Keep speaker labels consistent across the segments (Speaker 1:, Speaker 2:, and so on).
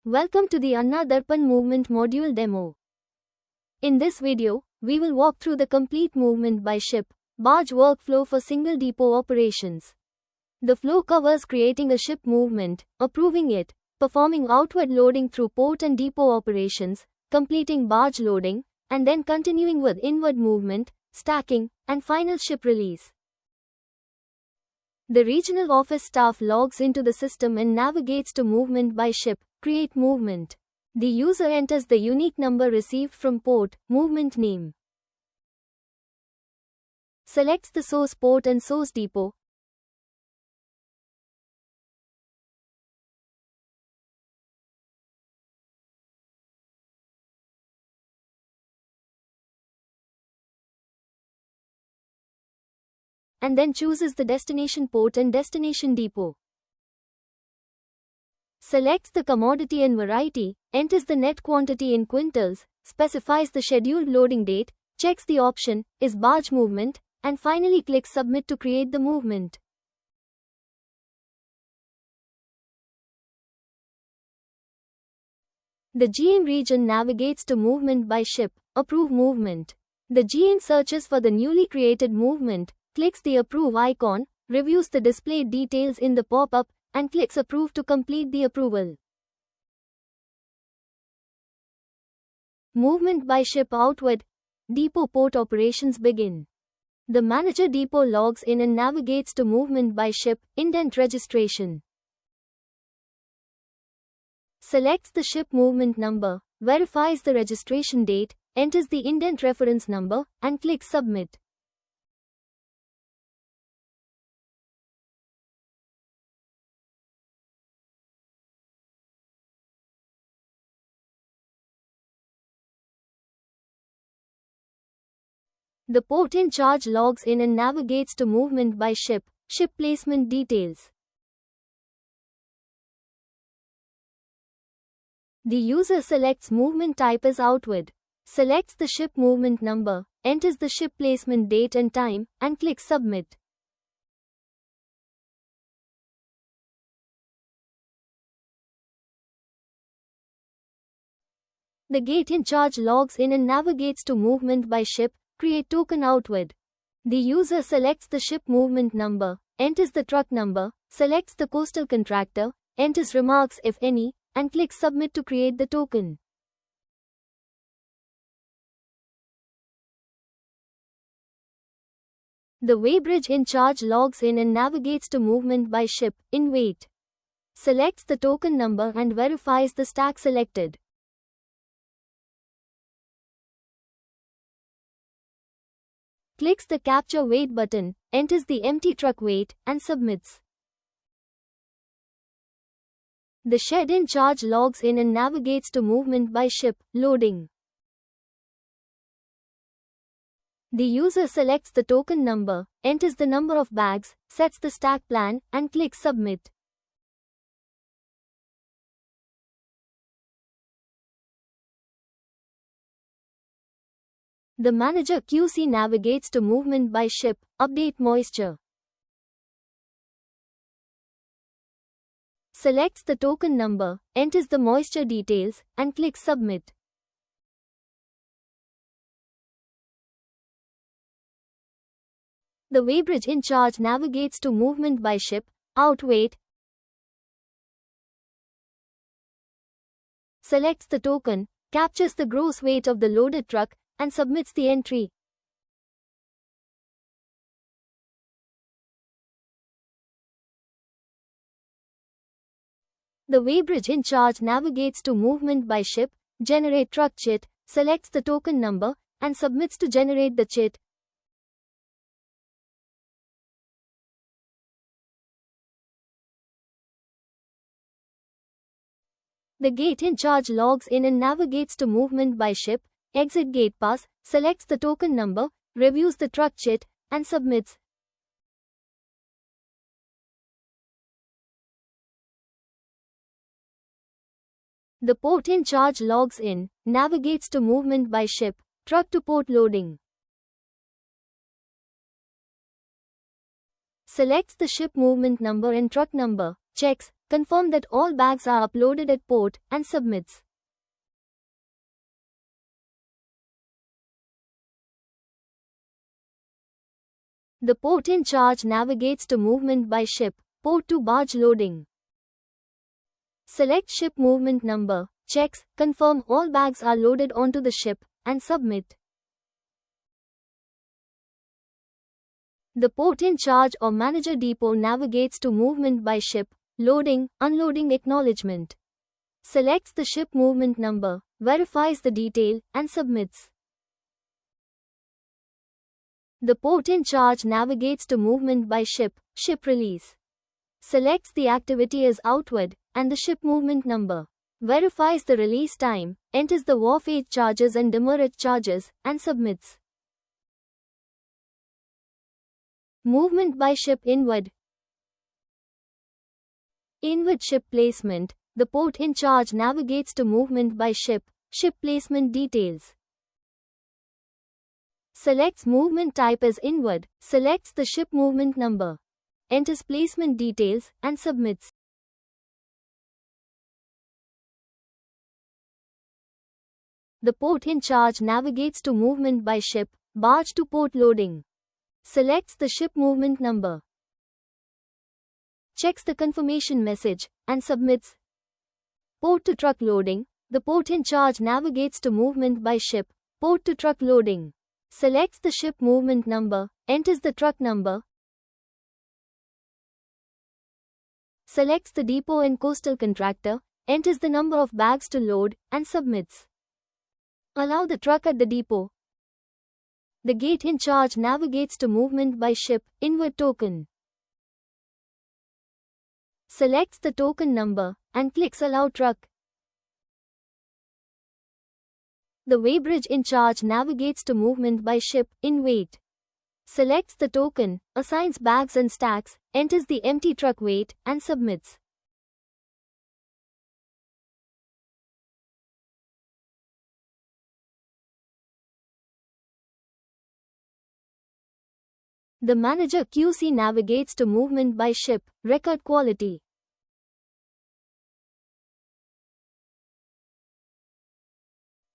Speaker 1: Welcome to the Anna Darpan Movement Module Demo. In this video, we will walk through the complete movement by ship, barge workflow for single depot operations. The flow covers creating a ship movement, approving it, performing outward loading through port and depot operations, completing barge loading, and then continuing with inward movement, stacking, and final ship release. The regional office staff logs into the system and navigates to movement by ship, create movement. The user enters the unique number received from port, movement name. Selects the source port and source depot. And then chooses the destination port and destination depot. Selects the commodity and variety, enters the net quantity in quintals, specifies the scheduled loading date, checks the option, is barge movement, and finally clicks submit to create the movement. The GM region navigates to movement by ship, approve movement. The GM searches for the newly created movement, clicks the approve icon, reviews the displayed details in the pop-up, and clicks approve to complete the approval. Movement by ship outward. Depot port operations begin. The manager depot logs in and navigates to movement by ship, indent registration. Selects the ship movement number, verifies the registration date, enters the indent reference number, and clicks submit. The port in charge logs in and navigates to movement by ship, ship placement details. The user selects movement type as outward, selects the ship movement number, enters the ship placement date and time, and clicks submit. The gate in charge logs in and navigates to movement by ship, create token outward. The user selects the ship movement number, enters the truck number, selects the coastal contractor, enters remarks if any, and clicks submit to create the token. The weighbridge in charge logs in and navigates to movement by ship, in weight. Selects the token number and verifies the stack selected. Clicks the capture weight button, enters the empty truck weight, and submits. The shed in charge logs in and navigates to movement by ship, loading. The user selects the token number, enters the number of bags, sets the stack plan, and clicks submit. The manager QC navigates to movement by ship, update moisture. Selects the token number, enters the moisture details, and clicks submit. The weighbridge in charge navigates to movement by ship, outweight. Selects the token, captures the gross weight of the loaded truck, and submits the entry. The weighbridge in charge navigates to movement by ship, generate truck chit, selects the token number, and submits to generate the chit. The gate in charge logs in and navigates to movement by ship, exit gate pass, selects the token number, reviews the truck chit, and submits. The port in charge logs in, navigates to movement by ship, truck to port loading. Selects the ship movement number and truck number, checks, confirm that all bags are uploaded at port, and submits. The port in charge navigates to movement by ship, port to barge loading. Select ship movement number, checks, confirm all bags are loaded onto the ship, and submit. The port in charge or manager depot navigates to movement by ship, loading, unloading acknowledgement. Selects the ship movement number, verifies the detail, and submits. The port in charge navigates to movement by ship, ship release. Selects the activity as outward, and the ship movement number. Verifies the release time, enters the wharf age charges and demurrage charges, and submits. Movement by ship inward. Inward ship placement. The port in charge navigates to movement by ship, ship placement details. Selects movement type as inward, selects the ship movement number. Enters placement details, and submits. The port in charge navigates to movement by ship, barge to port loading. Selects the ship movement number. Checks the confirmation message, and submits. Port to truck loading. The port in charge navigates to movement by ship, port to truck loading. Selects the ship movement number, enters the truck number. Selects the depot and coastal contractor, enters the number of bags to load, and submits. Allow the truck at the depot. The gate in charge navigates to movement by ship, inward token. Selects the token number, and clicks Allow truck. The weighbridge in charge navigates to movement by ship, in weight. Selects the token, assigns bags and stacks, enters the empty truck weight, and submits. The manager QC navigates to movement by ship, record quality.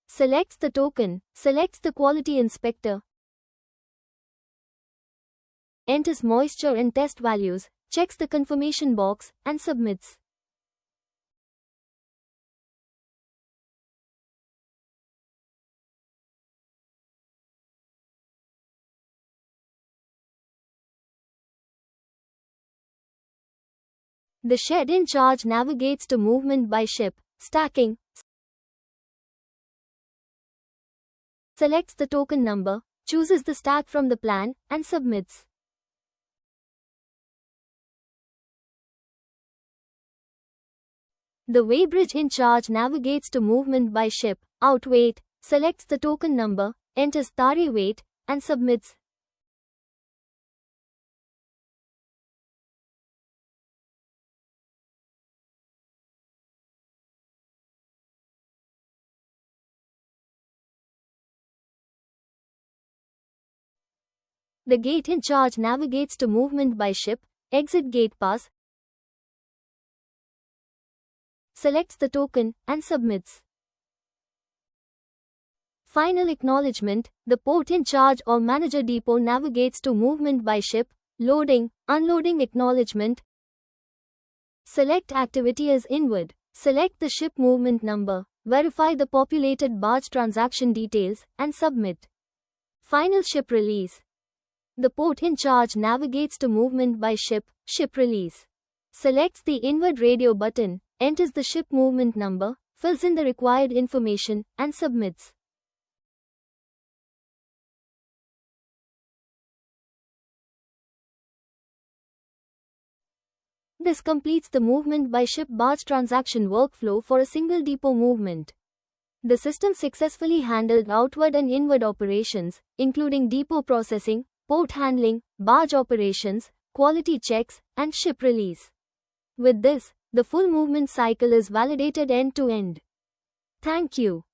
Speaker 1: Selects the token, selects the quality inspector. Enters moisture and test values, checks the confirmation box, and submits. The shed in charge navigates to movement by ship, stacking. Selects the token number, chooses the stack from the plan, and submits. The weighbridge in charge navigates to movement by ship, outweight, selects the token number, enters tarry weight, and submits. The gate in charge navigates to movement by ship, exit gate pass, selects the token, and submits. Final acknowledgement. The port in charge or manager depot navigates to movement by ship, loading, unloading acknowledgement. Select activity as inward, select the ship movement number, verify the populated barge transaction details, and submit. Final ship release. The port in charge navigates to movement by ship, ship release. Selects the inward radio button, enters the ship movement number, fills in the required information, and submits. This completes the movement by ship barge transaction workflow for a single depot movement. The system successfully handled outward and inward operations, including depot processing, port handling, barge operations, quality checks, and ship release. With this, the full movement cycle is validated end to end. Thank you.